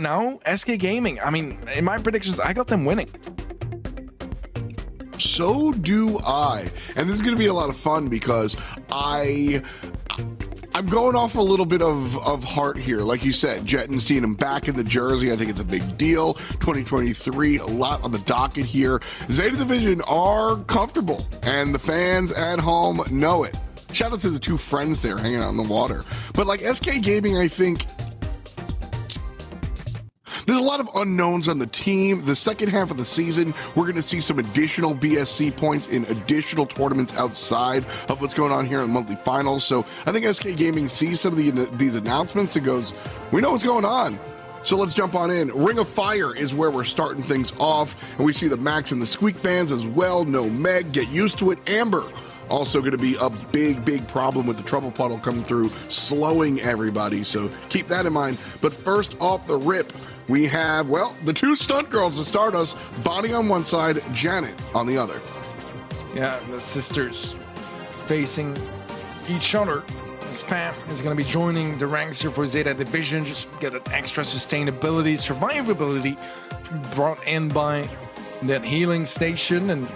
now, SK Gaming, I mean, in my predictions, I got them winning. So do I. And this is going to be a lot of fun because I'm going off a little bit of heart here. Like you said, Jetton seeing him back in the jersey, I think it's a big deal. 2023, a lot on the docket here. Zeta Division are comfortable, and the fans at home know it. Shout out to the two friends there hanging out in the water. But like SK Gaming, I think there's a lot of unknowns on the team. The second half of the season, we're going to see some additional BSC points in additional tournaments outside of what's going on here in the monthly finals. So I think SK Gaming sees some of these announcements and goes, we know what's going on. So let's jump on in. Ring of Fire is where we're starting things off. And we see the Max and the Squeak bands as well. No Meg, get used to it. Amber, also going to be a big problem with the Trouble Puddle coming through, slowing everybody. So keep that in mind. But first off the rip, we have, well, the two stunt girls to start us, Bonnie on one side, Janet on the other. Yeah, the sisters facing each other. Spam is going to be joining the ranks here for Zeta Division, just get an extra sustainability, survivability brought in by that healing station, and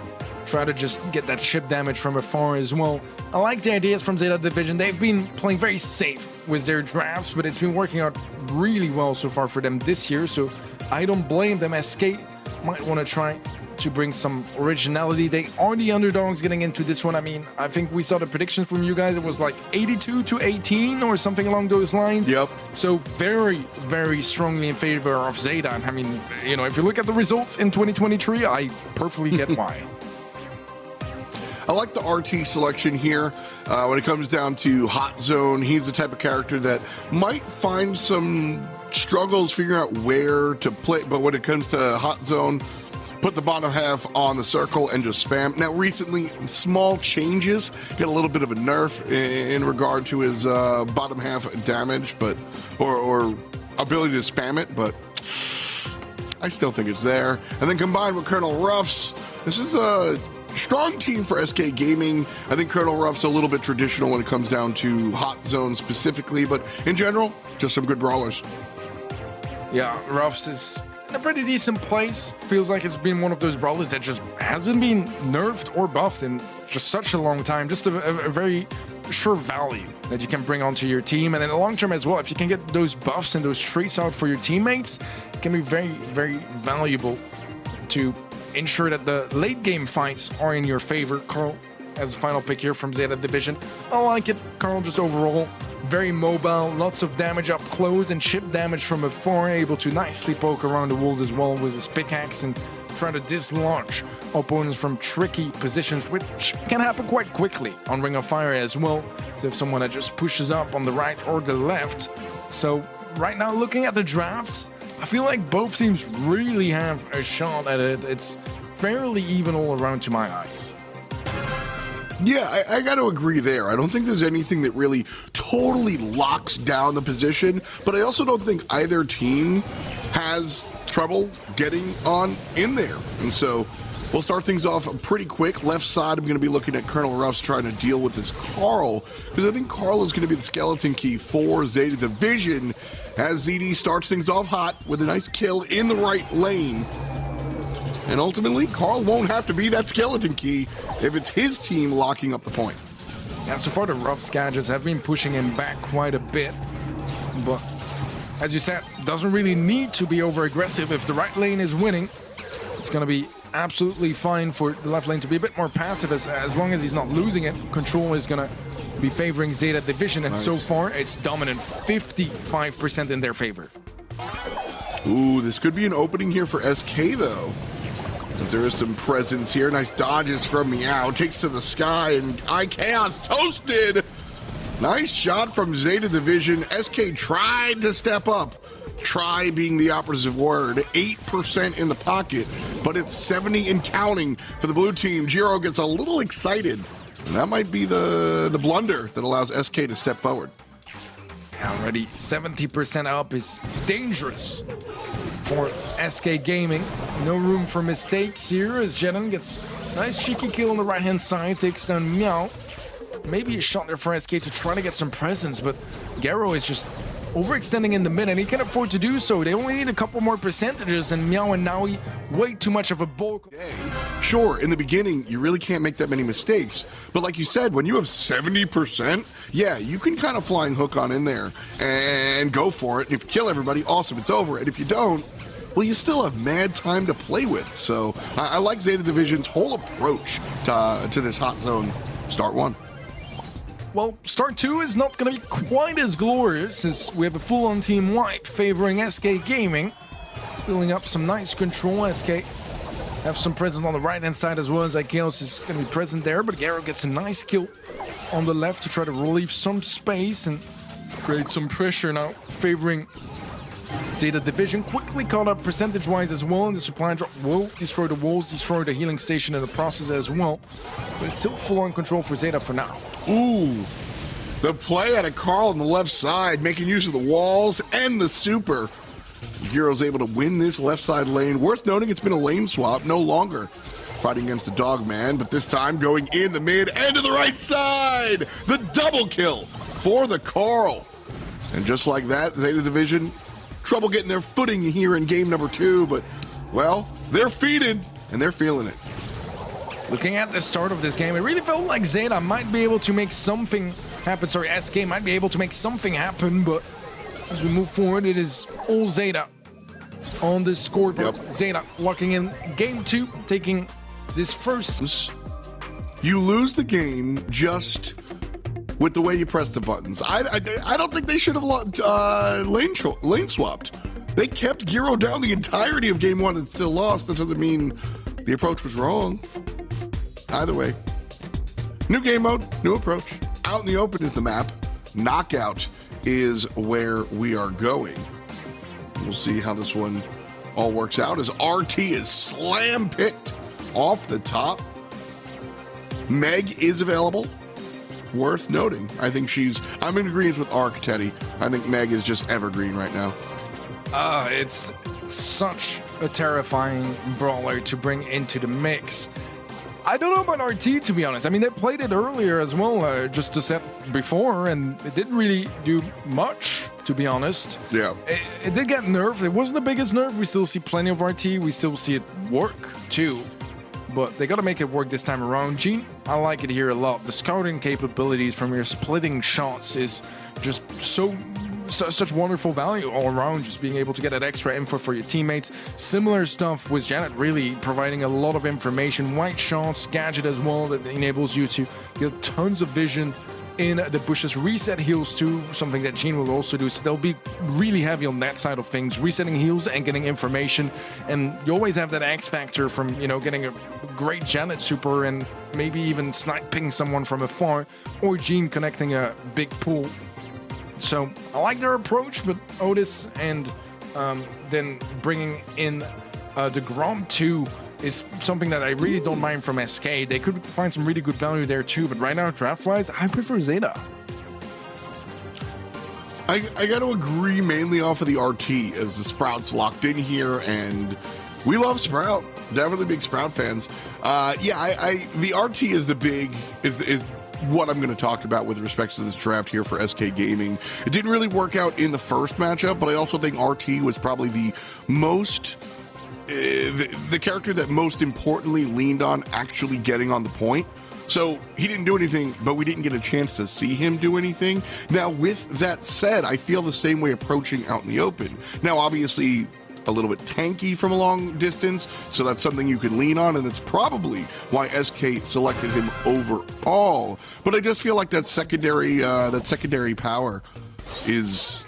try to just get that chip damage from afar as well. I like the ideas from Zeta Division. They've been playing very safe with their drafts, but it's been working out really well so far for them this year, so I don't blame them. SK might want to try to bring some originality. They are the underdogs getting into this one. I mean, I think we saw the predictions from you guys. It was like 82-18 or something along those lines. Yep. So very strongly in favor of Zeta. I mean, you know, if you look at the results in 2023, I perfectly get why. I like the RT selection here. When it comes down to Hot Zone, he's the type of character that might find some struggles figuring out where to play. But when it comes to Hot Zone, put the bottom half on the circle and just spam. Now, recently, small changes. Get a little bit of a nerf in regard to his bottom half damage, but or ability to spam it, but I still think it's there. And then combined with Colonel Ruffs, this is a strong team for SK Gaming. I think Colonel Ruff's a little bit traditional when it comes down to Hot Zone specifically, but in general, just some good brawlers. Yeah, Ruffs is in a pretty decent place. Feels like it's been one of those brawlers that just hasn't been nerfed or buffed in just such a long time. Just a very sure value that you can bring onto your team. And in the long term as well, if you can get those buffs and those traits out for your teammates, it can be very valuable to ensure that the late game fights are in your favor. Carl as a final pick here from Zeta Division. I like it. Carl just overall very mobile, lots of damage up close and chip damage from afar, able to nicely poke around the walls as well with his pickaxe and try to dislodge opponents from tricky positions, which can happen quite quickly on Ring of Fire as well, to have someone that just pushes up on the right or the left. So right now, looking at the drafts, I feel like both teams really have a shot at it. It's fairly even all around to my eyes. Yeah, I got to agree there. I don't think there's anything that really totally locks down the position, but I also don't think either team has trouble getting on in there. And so we'll start things off pretty quick. Left side, I'm going to be looking at Colonel Ruffs trying to deal with this Carl, because I think Carl is going to be the skeleton key for Zeta Division, as ZD starts things off hot with a nice kill in the right lane. And ultimately, Carl won't have to be that skeleton key if it's his team locking up the point. Yeah, so far the Ruffs gadgets have been pushing him back quite a bit. But as you said, doesn't really need to be over-aggressive. If the right lane is winning, it's going to be absolutely fine for the left lane to be a bit more passive as long as he's not losing it. Control is going to be favoring Zeta Division, and nice. So far it's dominant, 55% in their favor. Ooh, this could be an opening here for SK though. There is some presence here. Nice dodges from Meow. Takes to the sky, and iChaos toasted. Nice shot from Zeta Division. SK tried to step up. Try being the operative word. 8% in the pocket, but it's 70 and counting for the blue team. Jiro gets a little excited. And that might be the blunder that allows SK to step forward. Already 70% up is dangerous for SK Gaming. No room for mistakes here as Jedden gets a nice cheeky kill on the right-hand side, takes down Meow. Maybe a shot there for SK to try to get some presence, but Garo is just overextending in the mid, and he can afford to do so. They only need a couple more percentages, and Meow and Naui way too much of a bulk. Sure, in the beginning, you really can't make that many mistakes. But like you said, when you have 70%, yeah, you can kind of flying hook on in there and go for it. And if you kill everybody, awesome, it's over. And if you don't, well, you still have mad time to play with. So I like Zeta Division's whole approach to this hot zone start 1. Well, start 2 is not going to be quite as glorious, as we have a full-on team wipe favoring SK Gaming. Building up some nice control. SK have some presence on the right-hand side as well, as Ikeos is going to be present there. But Garo gets a nice kill on the left to try to relieve some space and create some pressure now, favoring Zeta Division. Quickly caught up percentage-wise as well, and the supply drop will destroy the walls, destroy the healing station in the process as well. But it's still full-on control for Zeta for now. Ooh, the play out of Carl on the left side, making use of the walls and the super. Giro's able to win this left side lane. Worth noting, it's been a lane swap, no longer fighting against the Dogman, but this time going in the mid and to the right side. The double kill for the Carl. And just like that, Zeta Division, trouble getting their footing here in game number 2, but, well, they're feeded and they're feeling it. Looking at the start of this game, it really felt like Zeta might be able to make something happen. Sorry, SK might be able to make something happen, but as we move forward, it is all Zeta on this scoreboard. Yep. Zeta locking in game 2, taking this first. You lose the game just with the way you press the buttons. I don't think they should have lane swapped. They kept Giro down the entirety of game 1 and still lost. That doesn't mean the approach was wrong. Either way, new game mode, new approach. Out in the open is the map. Knockout is where we are going. We'll see how this one all works out as RT is slam picked off the top. Meg is available. Worth noting. I think I'm in agreement with Arc, Teddy. I think Meg is just evergreen right now. It's such a terrifying brawler to bring into the mix. I don't know about RT, to be honest. I mean, they played it earlier as well, just a set before, and it didn't really do much, to be honest. Yeah. It did get nerfed. It wasn't the biggest nerf. We still see plenty of RT. We still see it work, too. But they got to make it work this time around. Gene, I like it here a lot. The scouting capabilities from your splitting shots is just such wonderful value all around, just being able to get that extra info for your teammates. Similar stuff with Janet really providing a lot of information. White shots, gadget as well, that enables you to get tons of vision in the bushes. Reset heals too, something that Gene will also do. So they'll be really heavy on that side of things, resetting heals and getting information. And you always have that X factor from, getting a great Janet super and maybe even sniping someone from afar, or Gene connecting a big pool. So I like their approach, but Otis and then bringing in the Grom 2 is something that I really don't mind from SK. They could find some really good value there too, but right now, draft-wise, I prefer Zeta. I got to agree mainly off of the RT as the Sprout's locked in here, and we love Sprout. Definitely big Sprout fans. The RT is is what I'm going to talk about with respect to this draft here for SK Gaming. It didn't really work out in the first matchup, but I also think RT was probably the most the character that most importantly leaned on actually getting on the point. So he didn't do anything, but we didn't get a chance to see him do anything. Now, with that said, I feel the same way approaching out in the open. Now, obviously, a little bit tanky from a long distance, so that's something you can lean on, and that's probably why SK selected him overall. But I just feel like that secondary power is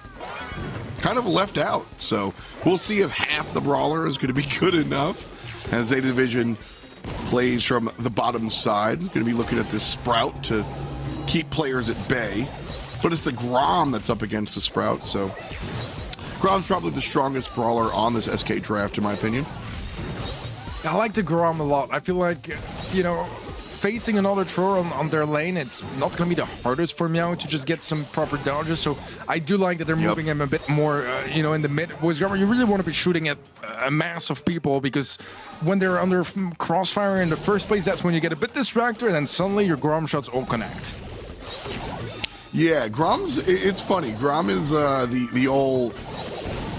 kind of left out. So we'll see if half the brawler is going to be good enough as Zeta Division plays from the bottom side. Going to be looking at this Sprout to keep players at bay, but it's the Grom that's up against the Sprout, so Grom's probably the strongest brawler on this SK draft, in my opinion. I like the Grom a lot. I feel like, facing another thrower on their lane, it's not going to be the hardest for Meow to just get some proper dodges. So I do like that they're moving him a bit more, in the mid. With Grom, you really want to be shooting at a mass of people, because when they're under crossfire in the first place, that's when you get a bit distracted, and then suddenly your Grom shots all connect. Yeah, it's funny. Grom is the old,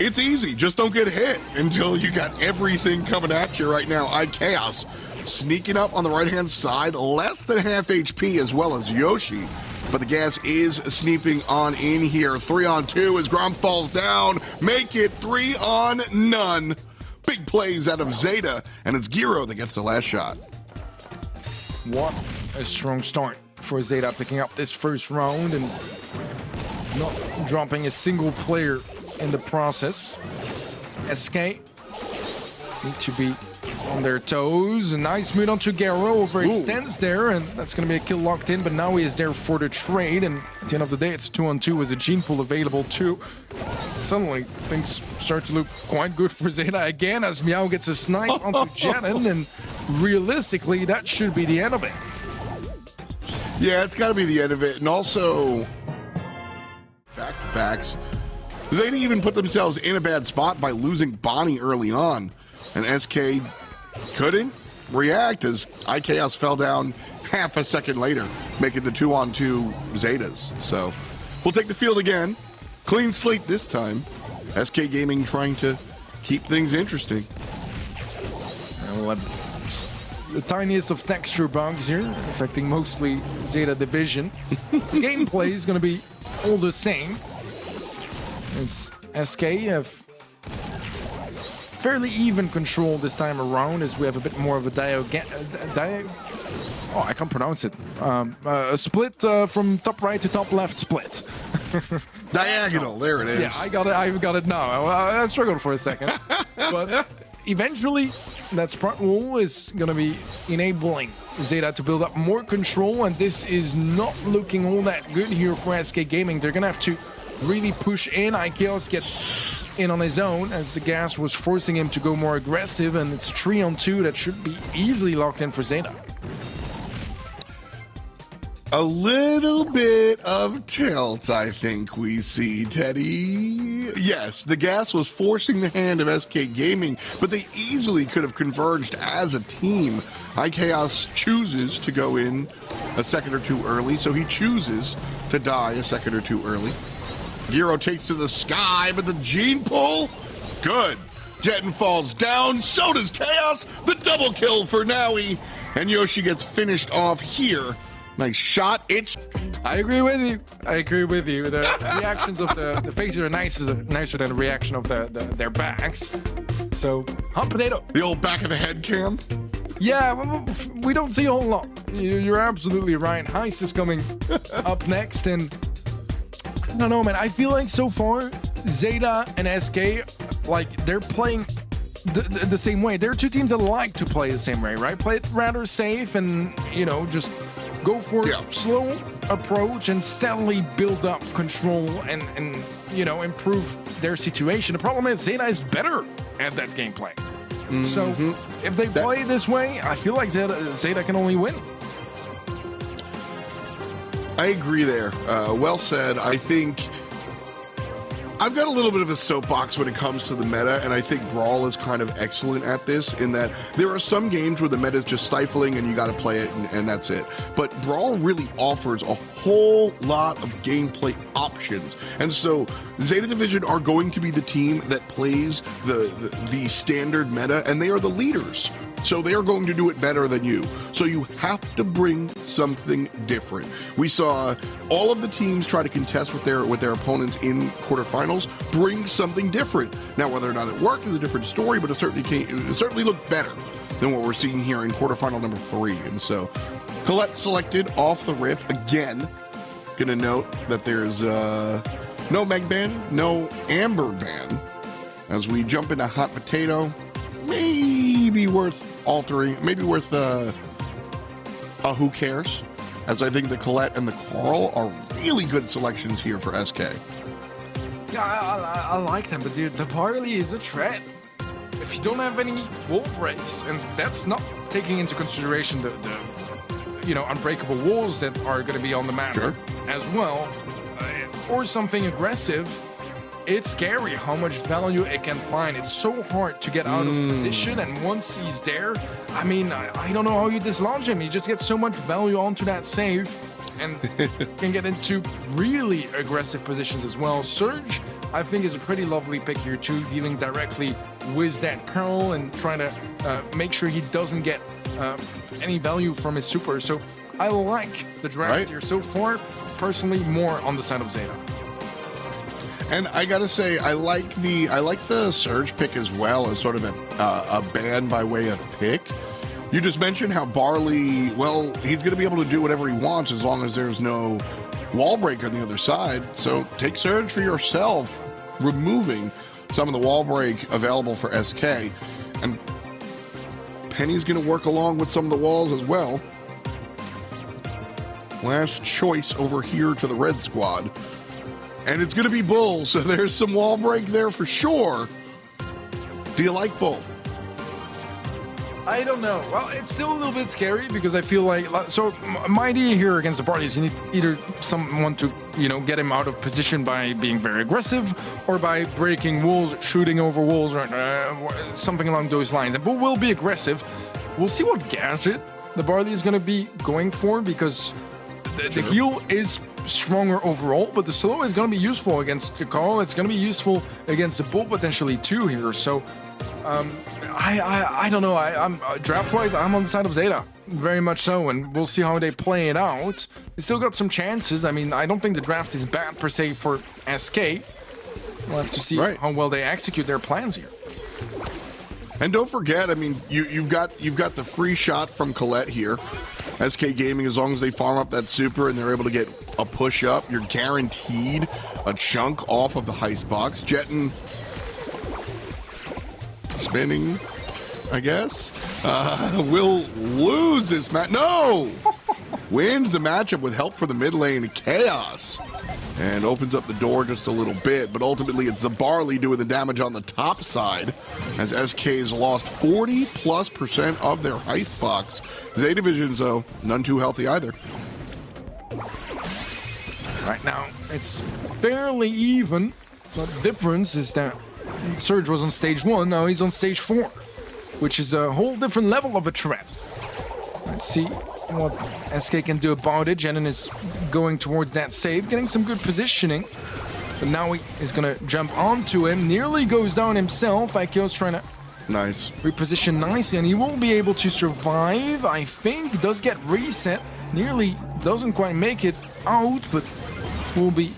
it's easy, just don't get hit until you got everything coming at you right now. Chaos sneaking up on the right-hand side, less than half HP, as well as Yoshi. But the gas is sneaking on in here. 3-on-2 as Grom falls down. Make it 3 on none. Big plays out of Zeta, and it's Giro that gets the last shot. What a strong start for Zeta, picking up this first round and not dropping a single player in the process. SK need to be on their toes. A nice move onto Garo, overextends there, and that's going to be a kill locked in, but now he is there for the trade, and at the end of the day, it's 2-on-2 with a gene pool available too. Suddenly, things start to look quite good for Zeta again as Meow gets a snipe onto Jenin, and realistically, that should be the end of it. Yeah, it's got to be the end of it, and also back-to-backs. Zeta even put themselves in a bad spot by losing Bonnie early on, and SK couldn't react as iChaos fell down half a second later, making the 2-on-2 Zetas. So we'll take the field again. Clean slate this time. SK Gaming trying to keep things interesting. Well, the tiniest of texture bugs here, affecting mostly Zeta Division. The gameplay is going to be all the same, as SK have fairly even control this time around, as we have a bit more of a I can't pronounce it. A split from top right to top left split. Diagonal, there it is. Yeah, I got it now. I struggled for a second. But eventually, that Sprite wall is going to be enabling Zeta to build up more control, and this is not looking all that good here for SK Gaming. They're going to have to really push in. iChaos gets in on his own as the gas was forcing him to go more aggressive, and it's a 3-on-2 that should be easily locked in for Zeta. A little bit of tilt, I think we see, Teddy. Yes, the gas was forcing the hand of SK Gaming, but they easily could have converged as a team. iChaos chooses to go in a second or two early, so he chooses to die a second or two early. Giro takes to the sky, but the gene pull, good. Jetin falls down, so does Chaos. The double kill for Naui, and Yoshi gets finished off here. Nice shot. I agree with you. The reactions of the faces are nicer than the reaction of their backs. So, hot potato. The old back of the head cam. Yeah, we don't see a whole lot. You're absolutely right. Heist is coming up next, and I don't know, man. I feel like so far, Zeta and SK, like, they're playing the same way. They're two teams that like to play the same way, right? Play it rather safe and, just go for a slow approach and steadily build up control and improve their situation. The problem is Zeta is better at that gameplay. Mm-hmm. So if they play this way, I feel like Zeta can only win. I agree there. Well said. I think I've got a little bit of a soapbox when it comes to the meta, and I think Brawl is kind of excellent at this in that there are some games where the meta is just stifling and you got to play it and that's it. But Brawl really offers a whole lot of gameplay options. And so Zeta Division are going to be the team that plays the standard meta, and they are the leaders. So they are going to do it better than you. So you have to bring something different. We saw all of the teams try to contest with their opponents in quarterfinals, bring something different. Now, whether or not it worked is a different story, but it certainly looked better than what we're seeing here in quarterfinal number 3. And so Colette selected off the rip again. Gonna note that there's no Meg ban, no Amber ban. As we jump into hot potato, maybe worth altering, maybe worth a who cares, as I think the Colette and the Carl are really good selections here for SK. Yeah, I like them, but dude, the barley is a threat. If you don't have any wall breaks, and that's not taking into consideration the unbreakable walls that are going to be on the map as well, or something aggressive, it's scary how much value it can find. It's so hard to get out of position, and once he's there, I mean, I don't know how you dislodge him. He just gets so much value onto that save. and can get into really aggressive positions as well. Surge, I think, is a pretty lovely pick here too, dealing directly with that curl and trying to make sure he doesn't get any value from his super. So I like the draft here so far, personally, more on the side of Zeta. And I gotta say, I like the Surge pick as well as sort of a ban by way of pick. You just mentioned how Barley, well, he's going to be able to do whatever he wants as long as there's no wall break on the other side. So take Surge for yourself, removing some of the wall break available for SK. And Penny's going to work along with some of the walls as well. Last choice over here to the red squad. And it's going to be Bull, so there's some wall break there for sure. Do you like Bull? I don't know. Well, it's still a little bit scary because I feel like... So my idea here against the party is you need either someone to, get him out of position by being very aggressive or by breaking walls, shooting over walls, or something along those lines. And Bull will be aggressive. We'll see what gadget the Barley is going to be going for because the heal is stronger overall, but the slow is going to be useful against the Carl. It's going to be useful against the Bull potentially too here. So... I don't know. I'm draft-wise, I'm on the side of Zeta, very much so, and we'll see how they play it out. They still got some chances. I mean, I don't think the draft is bad per se for SK. We'll have to see how well they execute their plans here. And don't forget, I mean, you've got the free shot from Colette here. SK Gaming, as long as they farm up that super and they're able to get a push up, you're guaranteed a chunk off of the heist box. Jetton spinning, I guess. Will lose this match. No! Wins the matchup with help from the mid lane, Chaos. And opens up the door just a little bit, but ultimately it's the Barley doing the damage on the top side as SK's lost 40+% of their heist box. Zeta Visions, though, none too healthy either. Right now, it's fairly even, but the difference is that Surge was on stage 1, now he's on stage 4, which is a whole different level of a threat. Let's see what SK can do about it. Jenin is going towards that save, getting some good positioning. But now he is going to jump onto him, nearly goes down himself. Aikio's trying to reposition nicely, and he will be able to survive, I think. Does get reset, nearly doesn't quite make it out, but will be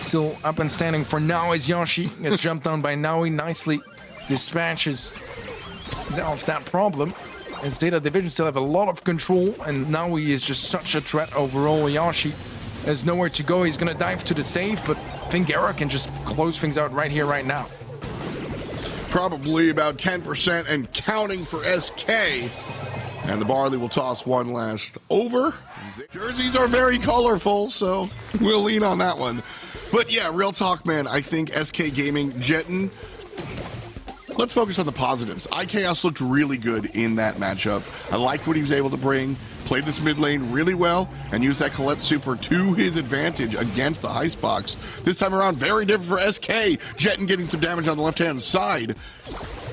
still up and standing for now as Yoshi gets jumped down by Naui. Nicely dispatches off that problem. As Zeta Division still have a lot of control, and Naui is just such a threat overall. Yoshi has nowhere to go. He's going to dive to the save, but I think Gara can just close things out right here, right now. Probably about 10% and counting for SK. And the Barley will toss one last over. Jerseys are very colorful, so we'll lean on that one. But yeah, real talk, man. I think SK Gaming, Jetton, let's focus on the positives. iChaos looked really good in that matchup. I liked what he was able to bring. Played this mid lane really well and used that Colette super to his advantage against the heist box. This time around, very different for SK. Jetton getting some damage on the left-hand side.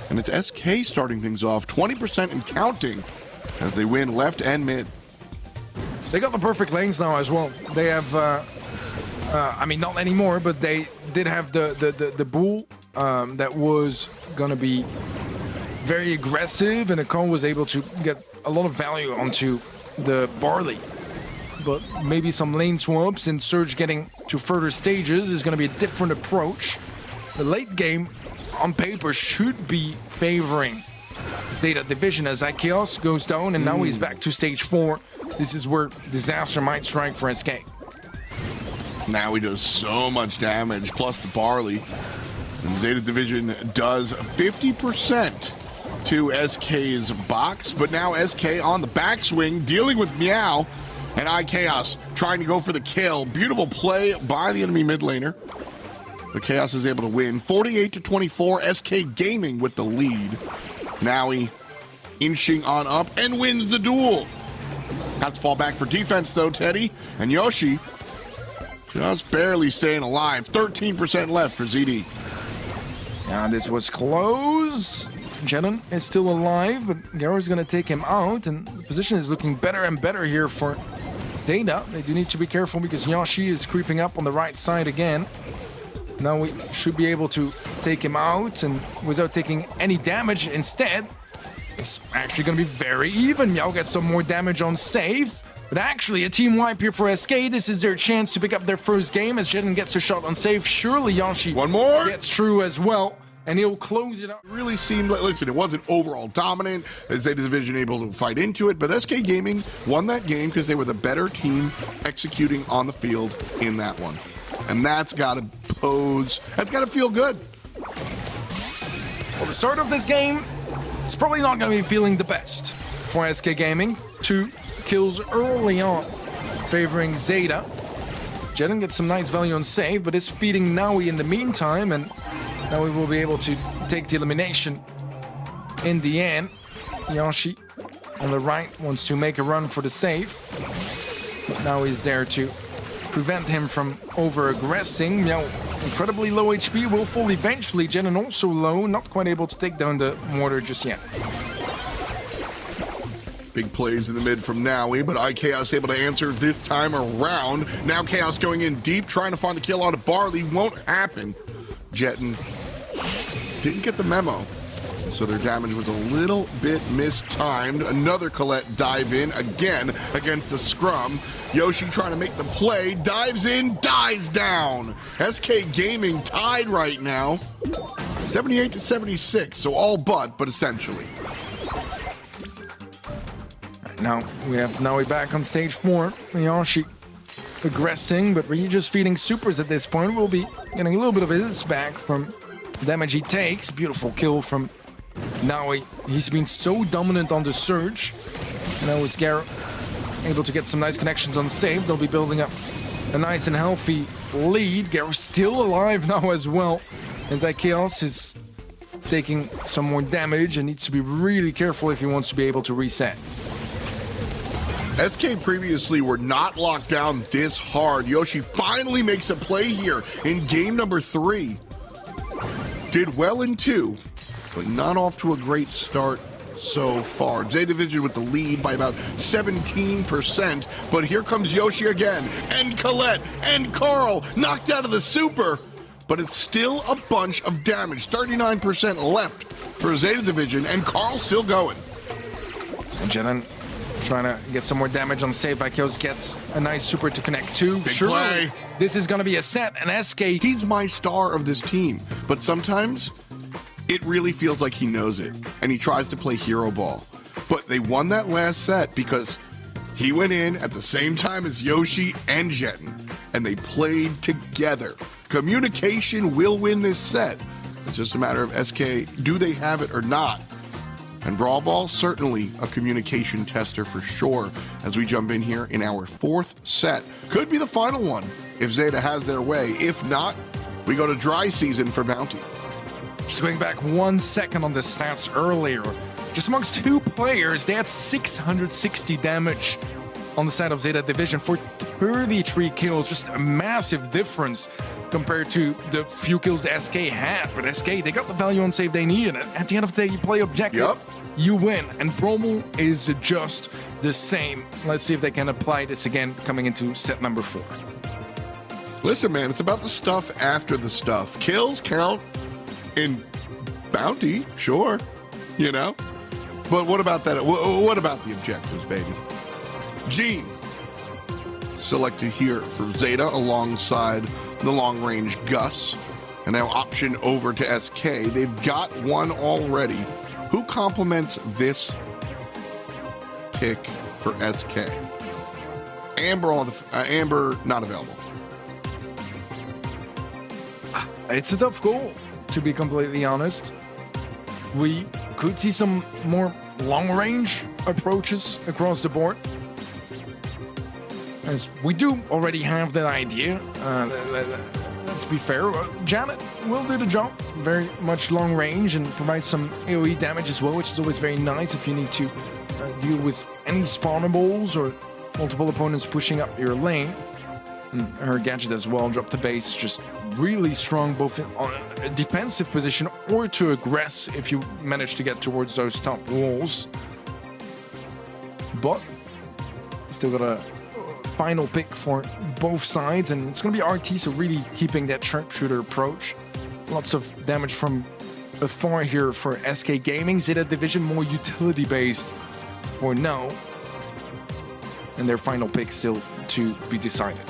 And it's SK starting things off, 20% and counting as they win left and mid. They got the perfect lanes now as well. They have, I mean, not anymore, but they did have the bull that was gonna be very aggressive, and Akon was able to get a lot of value onto the Barley. But maybe some lane swaps and Surge getting to further stages is gonna be a different approach. The late game, on paper, should be favoring Zeta Division as Chaos goes down, and now he's back to stage 4. This is where disaster might strike for SK. Now he does so much damage, plus the Barley. And Zeta Division does 50% to SK's box, but now SK on the backswing, dealing with Meow, and iChaos trying to go for the kill. Beautiful play by the enemy mid laner. The Chaos is able to win 48-24. SK Gaming with the lead. Now he inching on up and wins the duel. Has to fall back for defense though, Teddy. And Yoshi just barely staying alive. 13% left for ZD. Now this was close. Jenin is still alive, but Garo's going to take him out, and the position is looking better and better here for Zeta. They do need to be careful because Yoshi is creeping up on the right side again. Now we should be able to take him out and without taking any damage. Instead, it's actually going to be very even. Meow gets some more damage on save. But actually, a team wipe here for SK. This is their chance to pick up their first game as Jeden gets a shot on save. Surely Yoshi one more gets through as well, and he'll close it up. Really seemed like, listen, it wasn't overall dominant as Zeta Division able to fight into it, but SK Gaming won that game because they were the better team executing on the field in that one. And that's got to feel good. Well, the start of this game, it's probably not going to be feeling the best for SK Gaming. 2 kills early on, favoring Zeta. Jeden gets some nice value on save, but is feeding Naui in the meantime, and Naui will be able to take the elimination in the end. Yoshi on the right wants to make a run for the save. Now he's there to prevent him from over-aggressing. Meow, incredibly low HP, will fall eventually. Jeden also low, not quite able to take down the mortar just yet. Big plays in the mid from Naui, but iChaos able to answer this time around. Now Chaos going in deep, trying to find the kill on Barley. Won't happen. Jeden didn't get the memo, so their damage was a little bit mistimed. Another Colette dive in again against the scrum. Yoshi trying to make the play, dives in, dies down. SK Gaming tied right now, 78-76, so all but essentially. Now we have Naui back on stage 4. Yoshi aggressing, but really just feeding supers at this point. We'll be getting a little bit of his back from the damage he takes. Beautiful kill from Naui. He's been so dominant on the surge. Now is Garrett able to get some nice connections on save. They'll be building up a nice and healthy lead. Garrett's still alive now as well, as iChaos is taking some more damage and needs to be really careful if he wants to be able to reset. SK previously were not locked down this hard. Yoshi finally makes a play here in game number 3. Did well in 2, but not off to a great start so far. Zeta Division with the lead by about 17%, but here comes Yoshi again, and Colette, and Carl knocked out of the super, but it's still a bunch of damage. 39% left for Zeta Division, and Carl's still going. And Jeden trying to get some more damage on save. iChaos gets a nice super to connect to. Big play. This is going to be a set, and SK... He's my star of this team, but sometimes it really feels like he knows it, and he tries to play hero ball. But they won that last set because he went in at the same time as Yoshi and Jeden, and they played together. Communication will win this set. It's just a matter of SK, do they have it or not? And Brawl Ball, certainly a communication tester for sure, as we jump in here in our 4th set. Could be the final one if Zeta has their way. If not, we go to dry season for Bounty. Just going back 1 second on the stats earlier, just amongst 2 players, they had 660 damage on the side of Zeta Division for 33 kills. Just a massive difference compared to the few kills SK had. But SK, they got the value on save they needed. At the end of the day, you play objective, you win. And Brawl is just the same. Let's see if they can apply this again coming into set number 4. Listen, man, it's about the stuff after the stuff. Kills count in Bounty, sure, you know? But what about that? What about the objectives, baby? Gene, selected here for Zeta alongside the long-range Gus, and now option over to SK. They've got one already. Who complements this pick for SK? Amber not available. It's a tough goal, to be completely honest. We could see some more long-range approaches across the board, as we do already have that idea. Let's be fair, Janet will do the job. Very much long range and provide some AoE damage as well, which is always very nice if you need to deal with any spawnables or multiple opponents pushing up your lane. And her gadget as well, drop the base, just really strong both on a defensive position or to aggress if you manage to get towards those top walls. But still got a final pick for both sides, and it's going to be RT, so really keeping that sharpshooter approach. Lots of damage from afar here for SK Gaming. Zeta Division more utility based for now, and their final pick still to be decided.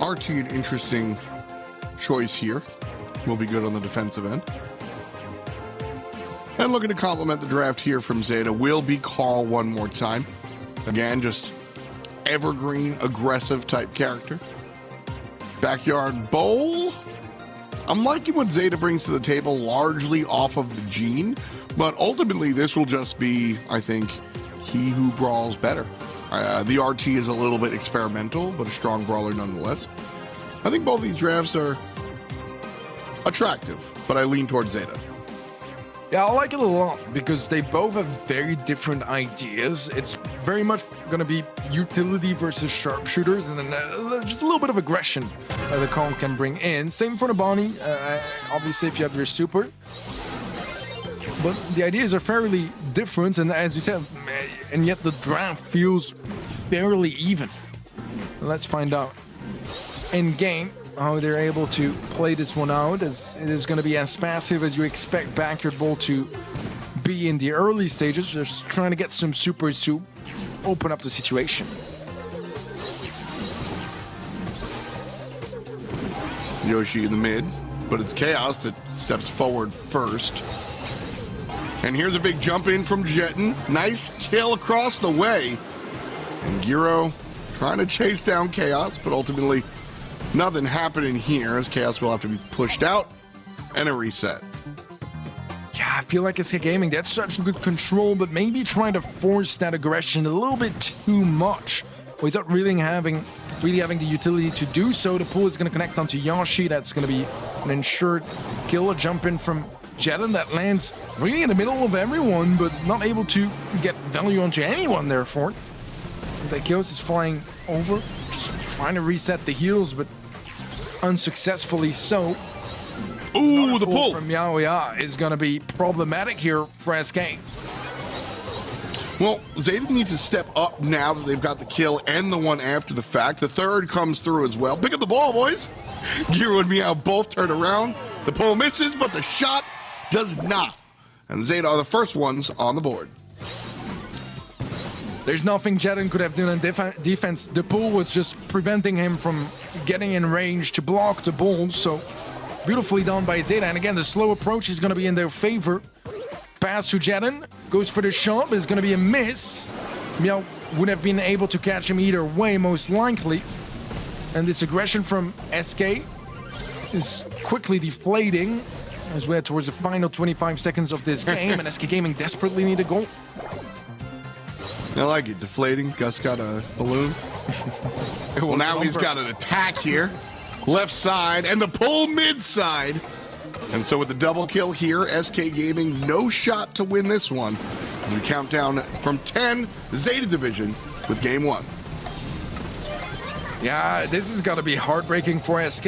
RT, an interesting choice here. Will be good on the defensive end. And looking to complement the draft here from Zeta will be Carl one more time. Again, just evergreen, aggressive type character. Backyard Bowl. I'm liking what Zeta brings to the table largely off of the gene, but ultimately this will just be, I think, he who brawls better. The RT is a little bit experimental, but a strong brawler nonetheless. I think both these drafts are attractive, but I lean towards Zeta. Yeah, I like it a lot because they both have very different ideas. It's very much going to be utility versus sharpshooters, and then just a little bit of aggression that the Kong can bring in. Same for the Bonnie, obviously if you have your super. But the ideas are fairly different, and as you said, and yet the draft feels fairly even. Let's find out in game how they're able to play this one out, as it is going to be as passive as you expect Backyard Bowl to be in the early stages, just trying to get some supers to open up the situation. Yoshi in the mid, but it's Chaos that steps forward first. And here's a big jump in from Jetton. Nice kill across the way. And Gyro trying to chase down Chaos, but ultimately nothing happening here, as Chaos will have to be pushed out and a reset. Yeah, I feel like SK Gaming, that's such good control, but maybe trying to force that aggression a little bit too much without really having the utility to do so. The pull is going to connect onto Yoshi. That's going to be an ensured kill. A jump in from Jetton that lands really in the middle of everyone, but not able to get value onto anyone, therefore. As Chaos is flying over, just trying to reset the heals, but unsuccessfully so. Ooh, the pull from Yaoya is going to be problematic here for SK. Well, Zeta needs to step up now that they've got the kill and the one after the fact. The third comes through as well. Pick up the ball, boys. Gyro and Meow both turn around. The pull misses, but the shot does not. And Zeta are the first ones on the board. There's nothing Jetton could have done in defense. The pull was just preventing him from getting in range to block the ball. So beautifully done by Zeta. And again, the slow approach is going to be in their favor. Pass to Jetton. Goes for the shot, but it's going to be a miss. Meow would have been able to catch him either way, most likely. And this aggression from SK is quickly deflating as we head towards the final 25 seconds of this game. And SK Gaming desperately need a goal. I like it. Deflating. Gus got a balloon. Well, now he's got an attack here. Left side and the pull mid side. And so with the double kill here, SK Gaming no shot to win this one. As we count down from 10, Zeta Division with game one. Yeah, this is going to be heartbreaking for SK.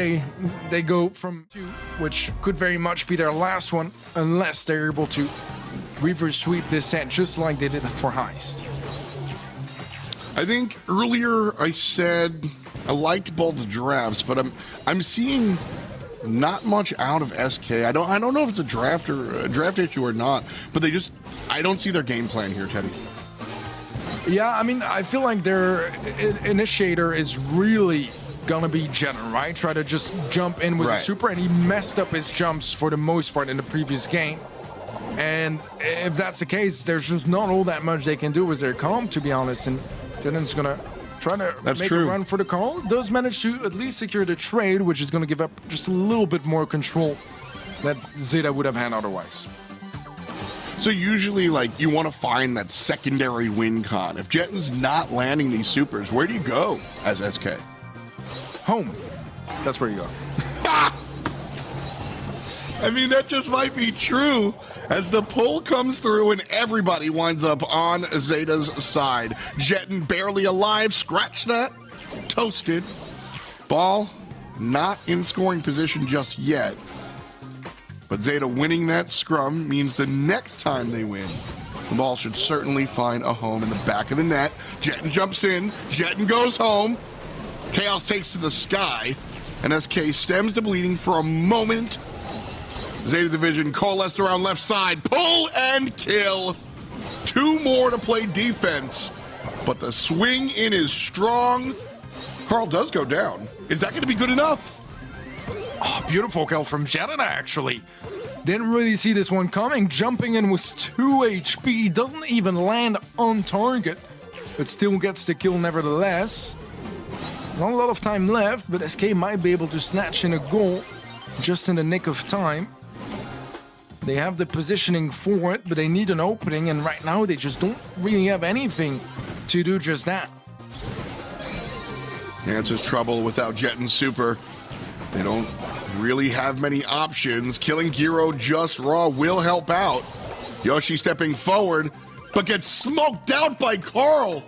They go from 2, which could very much be their last one, unless they're able to reverse sweep this set just like they did for Heist. I think earlier I said I liked both drafts, but I'm seeing not much out of SK. I don't know if it's a draft issue or not, but I don't see their game plan here, Teddy. Yeah, I mean, I feel like their initiator is really gonna be Jetton, right? Try to just jump in with a super, and he messed up his jumps for the most part in the previous game. And if that's the case, there's just not all that much they can do with their comp, to be honest. And Jetton's gonna try to make a run for the call. Does manage to at least secure the trade, which is gonna give up just a little bit more control that Zeta would have had otherwise. So usually, like, you want to find that secondary win con. If Jetton's not landing these supers, where do you go as SK? Home. That's where you go. I mean, that just might be true as the pull comes through and everybody winds up on Zeta's side. Jetton barely alive. Scratch that. Toasted. Ball not in scoring position just yet. But Zeta winning that scrum means the next time they win, The ball should certainly find a home in the back of the net. Jetten jumps in. Jetten goes home. Chaos takes to the sky. And SK stems the bleeding for a moment. Zeta Division coalesced around left side. Pull and kill. 2 more to play defense. But the swing in is strong. Carl does go down. Is that going to be good enough? Oh, beautiful kill from Jetten, actually. Didn't really see this one coming. Jumping in with 2 HP. Doesn't even land on target. But still gets the kill nevertheless. Not a lot of time left, but SK might be able to snatch in a goal just in the nick of time. They have the positioning for it, but they need an opening, and right now they just don't really have anything to do just that. Yeah, it's just trouble without Jetten's super. They don't really have many options. Killing Giro just raw will help out. Yoshi stepping forward, but gets smoked out by Carl.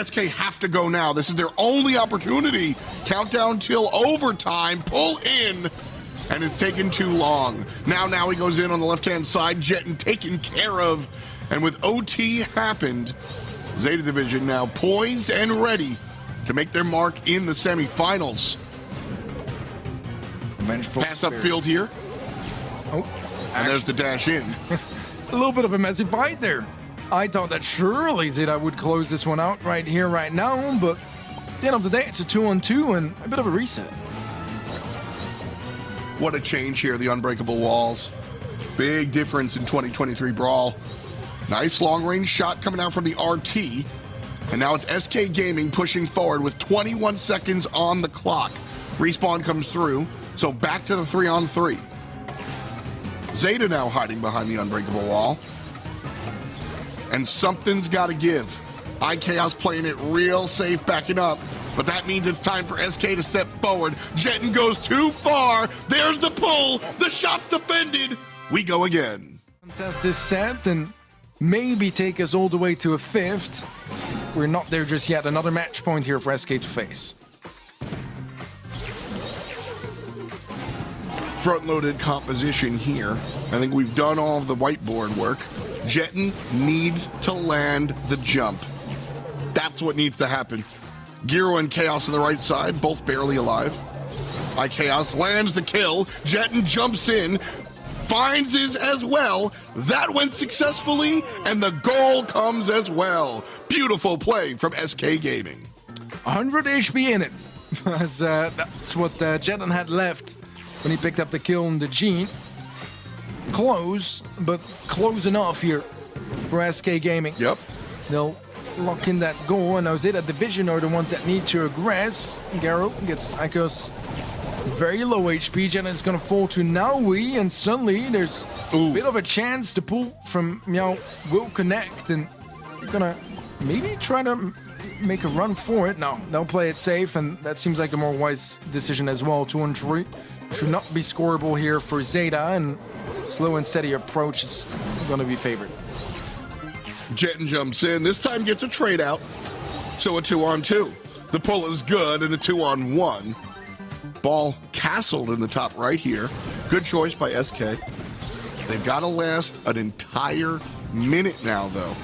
SK have to go now. This is their only opportunity. Countdown till overtime. Pull in. And it's taken too long. Now he goes in on the left-hand side. Jetten taken care of. And with OT happened, Zeta Division now poised and ready to make their mark in the semifinals. Pass upfield here. Oh, and there's the dash in. A little bit of a messy fight there. I thought that surely Zeta would close this one out right here, right now, but at the end of the day, it's a 2-on-2 and a bit of a reset. What a change here, the unbreakable walls. Big difference in 2023 Brawl. Nice long-range shot coming out from the RT. And now it's SK Gaming pushing forward with 21 seconds on the clock. Respawn comes through, so back to the 3-on-3. Zeta now hiding behind the unbreakable wall. And something's got to give. iChaos playing it real safe, backing up. But that means it's time for SK to step forward. Jetten goes too far. There's the pull. The shot's defended. We go again. Contest this set and maybe take us all the way to a 5th. We're not there just yet. Another match point here for SK to face. Front-loaded composition here. I think we've done all of the whiteboard work. Jetten needs to land the jump. That's what needs to happen. Giro and Chaos on the right side, both barely alive. iChaos lands the kill. Jetten jumps in, finds his as well. That went successfully, and the goal comes as well. Beautiful play from SK Gaming. 100 HP in it. That's what Jetten had left when he picked up the kill on the Gene. Close, but close enough here for SK Gaming. Yep. They'll lock in that goal, and now Zeta Division are the ones that need to aggress. Garo gets iChaos very low HP. Jetten's gonna fall to Naui, and suddenly there's a bit of a chance to pull from Meow will connect, and they're gonna maybe try to make a run for it. No, they'll play it safe, and that seems like the more wise decision as well. 2-on-3 should not be scoreable here for Zeta, and slow and steady approach is gonna be favored. Jetten jumps in. This time gets a trade out. So a 2-on-2. The pull is good and a 2-on-1. Ball castled in the top right here. Good choice by SK. They've got to last an entire minute now, though,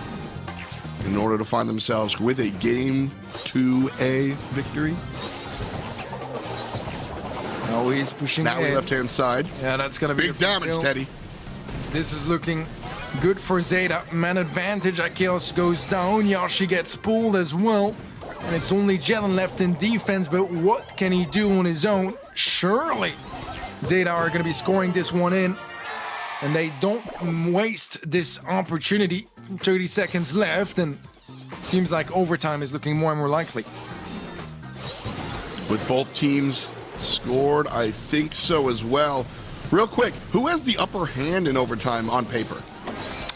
in order to find themselves with a Game 2A victory. Oh, he's pushing now in. Left-hand side. Yeah, that's going to be big damage, kill. Teddy. This is looking good for Zeta. Man advantage. iChaos goes down. Yoshi gets pulled as well. And it's only Jetten left in defense, but what can he do on his own? Surely Zeta are going to be scoring this one in. And they don't waste this opportunity. 30 seconds left, and it seems like overtime is looking more and more likely. With both teams scored, I think so as well. Real quick, who has the upper hand in overtime on paper?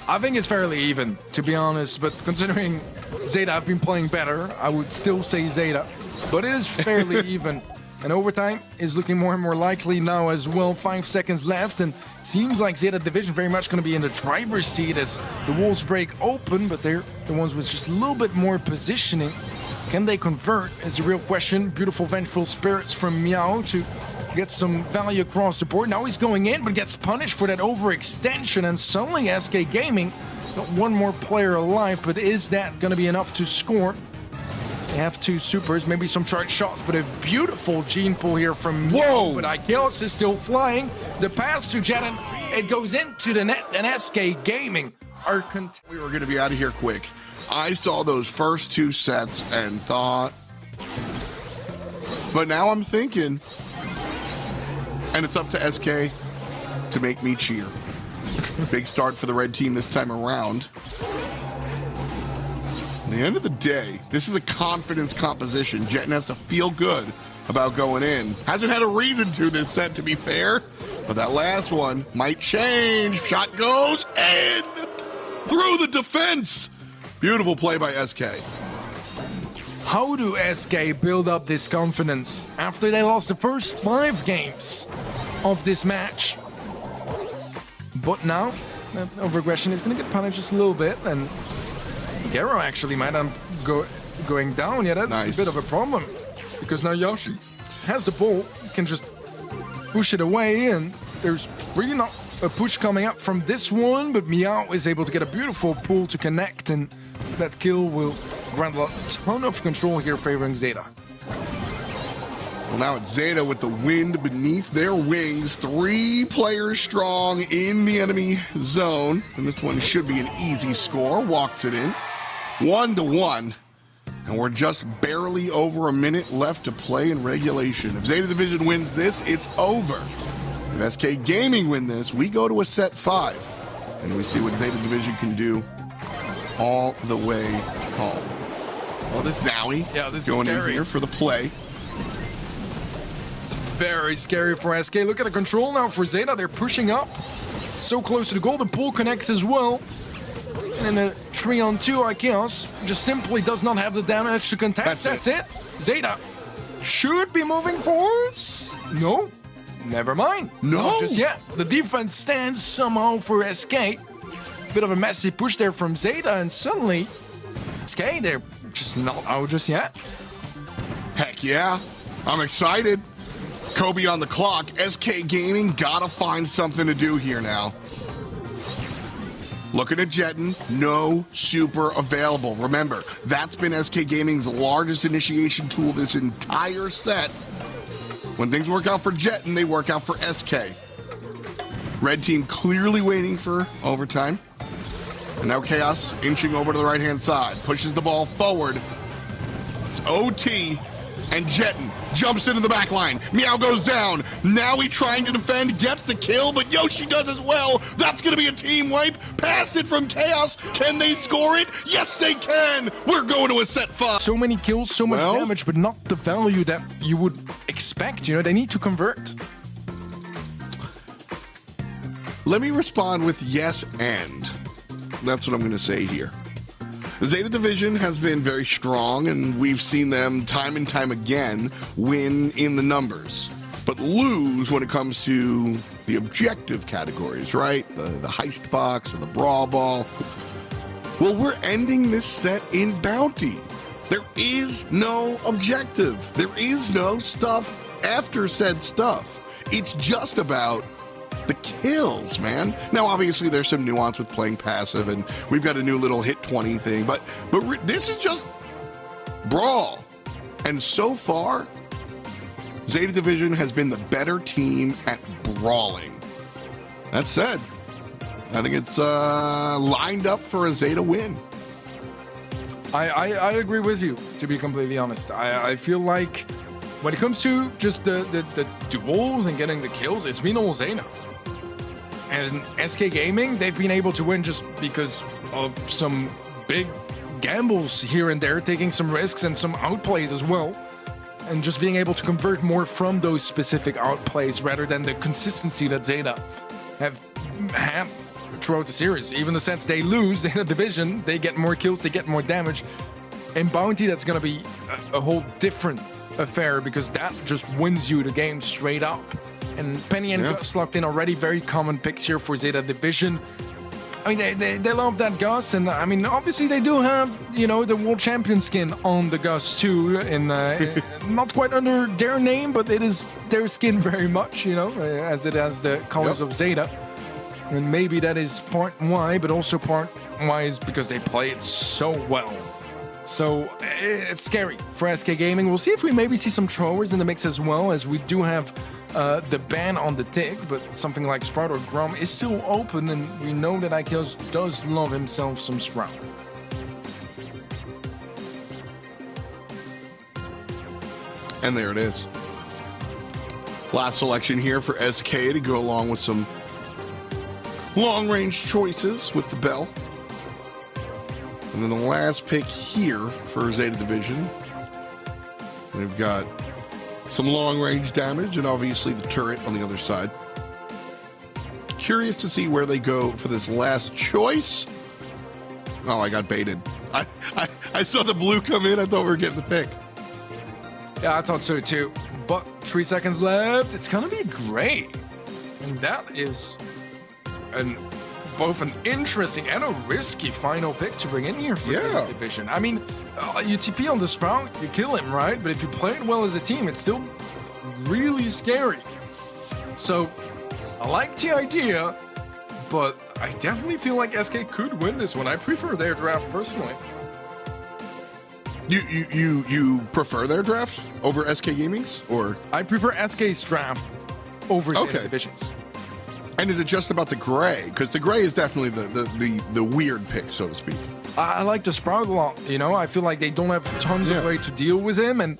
I think it's fairly even, to be honest, but considering Zeta have been playing better, I would still say Zeta. But it is fairly even. And overtime is looking more and more likely now as well. 5 seconds left, and it seems like Zeta Division very much going to be in the driver's seat as the walls break open, but they're the ones with just a little bit more positioning. Can they convert is a real question. Beautiful vengeful spirits from Meow to get some value across the board. Now he's going in, but gets punished for that overextension, and suddenly SK Gaming Got one more player alive, but is that going to be enough to score? They have 2 supers, maybe some charge shots, but a beautiful gene pull here from Whoa! But Ikeos is still flying. The pass to Jetta, it goes into the net, and SK Gaming are We were going to be out of here quick. I saw those first 2 sets and thought, but now I'm thinking, and it's up to SK to make me cheer. Big start for the red team this time around. At the end of the day, this is a confidence composition. Jetton has to feel good about going in. Hasn't had a reason to this set, to be fair, but that last one might change. Shot goes in through the defense. Beautiful play by SK. How do SK build up this confidence after they lost the first 5 games of this match? But now, that overaggression is going to get punished just a little bit, and Gero actually might going down. Yeah, that's nice. A bit of a problem, because now Yoshi has the ball, can just push it away, and there's really not a push coming up from this one, but Meow is able to get a beautiful pull to connect, and that kill will grant a ton of control here favoring Zeta. Well, now it's Zeta with the wind beneath their wings. 3 players strong in the enemy zone. And this one should be an easy score. Walks it in. 1-1. And we're just barely over a minute left to play in regulation. If Zeta Division wins this, it's over. If SK Gaming win this, we go to a set 5. And we see what Zeta Division can do all the way home. Well, this Zowie this going is in scary. here for the play. It's very scary for SK. Look at the control now for Zeta. They're pushing up. So close to the goal. The pull connects as well. And in a 3-on-2, Ikeos just simply does not have the damage to contest. That's it. Zeta should be moving forwards. No. Never mind. No. Not just yet. The defense stands somehow for SK. Bit of a messy push there from Zeta, and suddenly SK, they're just not out just yet. Heck yeah. I'm excited. Kobe on the clock. SK Gaming gotta find something to do here now. Looking at Jetton, no super available. Remember, that's been SK Gaming's largest initiation tool this entire set. When things work out for Jetton, they work out for SK. Red team clearly waiting for overtime. And now Chaos inching over to the right-hand side. Pushes the ball forward. It's OT, and Jetton jumps into the back line. Meow goes down. Now he trying to defend, gets the kill, but Yoshi does as well. That's going to be a team wipe. Pass it from Chaos. Can they score it? Yes, they can. We're going to a set 5. So many kills, so much damage, but not the value that you would expect. You know, they need to convert. Let me respond with yes and. That's what I'm going to say here. The Zeta Division has been very strong, and we've seen them time and time again win in the numbers, but lose when it comes to the objective categories, right? The heist box or the brawl ball. Well, we're ending this set in bounty. There is no objective. There is no stuff after said stuff. It's just about the kills, man. Now, obviously, there's some nuance with playing passive, and we've got a new little hit 20 thing, but this is just Brawl. And so far, Zeta Division has been the better team at brawling. That said, I think it's lined up for a Zeta win. I agree with you, to be completely honest. I feel like when it comes to just the duels and getting the kills, it's been all Zeta. And SK Gaming, they've been able to win just because of some big gambles here and there, taking some risks and some outplays as well. And just being able to convert more from those specific outplays rather than the consistency that Zeta have had throughout the series. Even the sets they lose in a division, they get more kills, they get more damage. In Bounty, that's going to be a whole different affair because that just wins you the game straight up. And Penny and Gus locked in already. Very common picks here for Zeta Division. I mean, they love that Gus, and I mean, obviously they do have, you know, the world champion skin on the Gus too, in not quite under their name, but it is their skin very much, you know, as it has the colors of Zeta. And maybe that is part why, but also part talent-wise because they play it so well. So it's scary for SK Gaming. We'll see if we maybe see some throwers in the mix as well, as we do have the ban on the tick, but something like Sprout or Grom is still open, and we know that IKEOS does love himself some Sprout. And there it is. Last selection here for SK to go along with some long-range choices with the Bell. And then the last pick here for Zeta Division. They've got some long-range damage and obviously the turret on the other side. Curious to see where they go for this last choice. Oh, I got baited. I saw the blue come in. I thought we were getting the pick. Yeah, I thought so too. But 3 seconds left. It's gonna be gray. And that is both an interesting and a risky final pick to bring in here for the division. I mean, you TP on the Sprout, you kill him, right? But if you play it well as a team, it's still really scary. So, I like the idea, but I definitely feel like SK could win this one. I prefer their draft personally. You prefer their draft over SK Gaming's, or? I prefer SK's draft over Zeta Division's. And is it just about the gray? Because the gray is definitely the weird pick, so to speak. I like the Sprout a lot, you know? I feel like they don't have tons of way to deal with him, and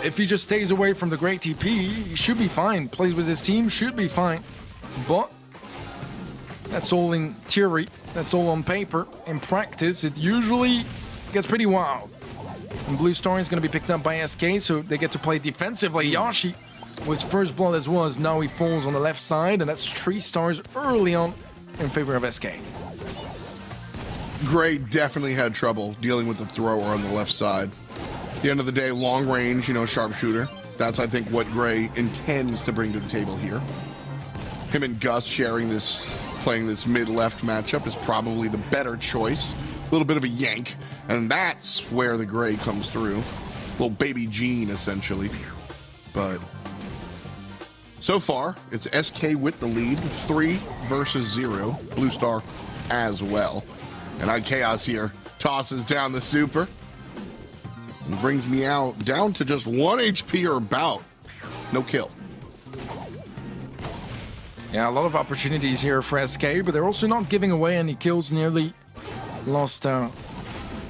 if he just stays away from the gray TP, he should be fine. Plays with his team, should be fine. But that's all in theory, that's all on paper. In practice, it usually gets pretty wild. And Blue Star is going to be picked up by SK, so they get to play defensively. Yashi was first blood as well, as now he falls on the left side, and that's 3 stars early on in favor of SK. Gray definitely had trouble dealing with the thrower on the left side. At the end of the day, long range, you know, sharpshooter. That's, I think, what Gray intends to bring to the table here. Him and Gus sharing this, playing this mid-left matchup is probably the better choice. A little bit of a yank, and that's where the Gray comes through. Little baby Gene, essentially. But so far, it's SK with the lead, 3 versus 0. Blue Star as well. And IKEOS here tosses down the super and brings me out down to just 1 HP or about. No kill. Yeah, a lot of opportunities here for SK, but they're also not giving away any kills. Nearly lost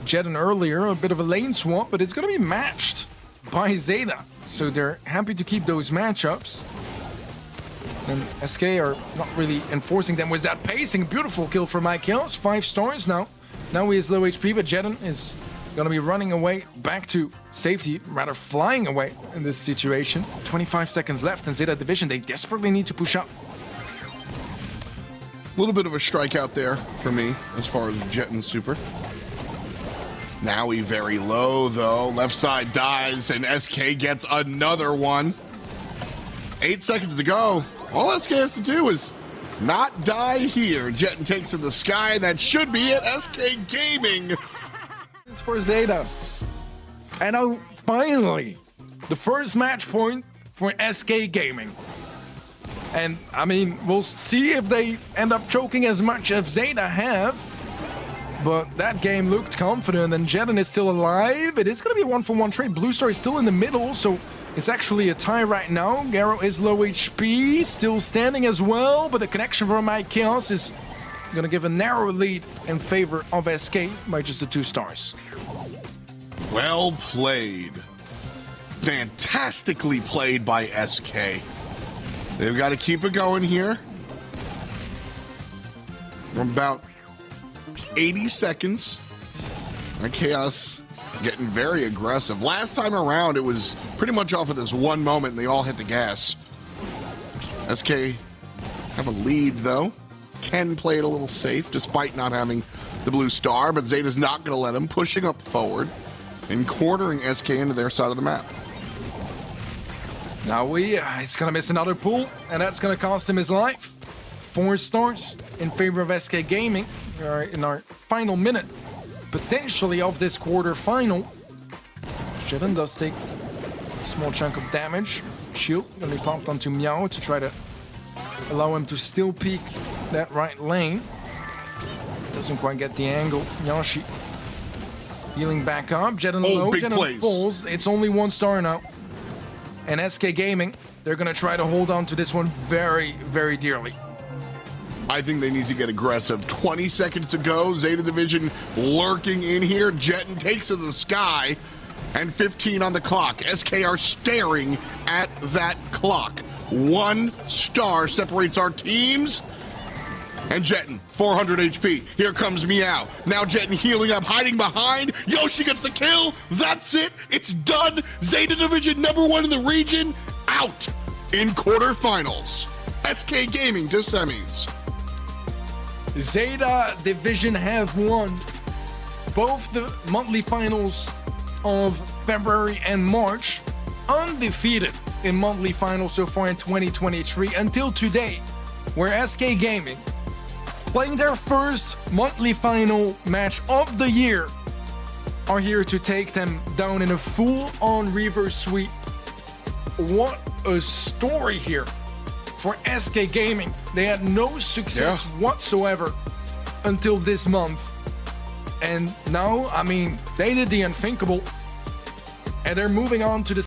Jeden earlier, a bit of a lane swap, but it's going to be matched by Zeta. So they're happy to keep those matchups. And SK are not really enforcing them with that pacing. Beautiful kill from IKEOS, 5 stars now. Now he is low HP, but Jeden is going to be running away back to safety, rather flying away in this situation. 25 seconds left in Zeta Division. They desperately need to push up. A little bit of a strikeout there for me as far as Jeden super. Now he very low though. Left side dies and SK gets another one. 8 seconds to go. All SK has to do is not die here. Jeden takes to the sky. That should be it. SK Gaming. It's for Zeta. And now finally, the first match point for SK Gaming. And I mean, we'll see if they end up choking as much as Zeta have. But that game looked confident, and Jeden is still alive. It is going to be a 1-for-1 trade. Blue Star is still in the middle, so it's actually a tie right now. Garo is low HP, still standing as well, but the connection from IKEOS is going to give a narrow lead in favor of SK by just the 2 stars. Well played. Fantastically played by SK. They've got to keep it going here. From about 80 seconds. IKEOS getting very aggressive. Last time around, it was pretty much off of this one moment, and they all hit the gas. SK have a lead, though. Can play it a little safe, despite not having the blue star, but Zeta's not going to let him, pushing up forward and cornering SK into their side of the map. Now he's going to miss another pull, and that's going to cost him his life. 4 stars in favor of SK Gaming. We are in our final minute, potentially, of this quarterfinal. Jeden does take a small chunk of damage. Shield going to be popped onto Meow to try to allow him to still peek that right lane. Doesn't quite get the angle. Yashi healing back up. Jet on the low, big Jet on plays. falls. It's only 1 star now. And SK Gaming, they're going to try to hold on to this one very, very dearly. I think they need to get aggressive. 20 seconds to go. Zeta Division lurking in here. Jetton takes to the sky. And 15 on the clock. SK are staring at that clock. 1 star separates our teams. And Jetton, 400 HP. Here comes Meow. Now Jetton healing up, hiding behind. Yoshi gets the kill. That's it. It's done. Zeta Division #1 in the region. Out in quarterfinals. SK Gaming to semis. Zeta Division have won both the monthly finals of February and March, undefeated in monthly finals so far in 2023 until today, where SK Gaming, playing their first monthly final match of the year, are here to take them down in a full-on reverse sweep. What a story here for SK Gaming. They had no success whatsoever until this month. And now, I mean, they did the unthinkable. And they're moving on to the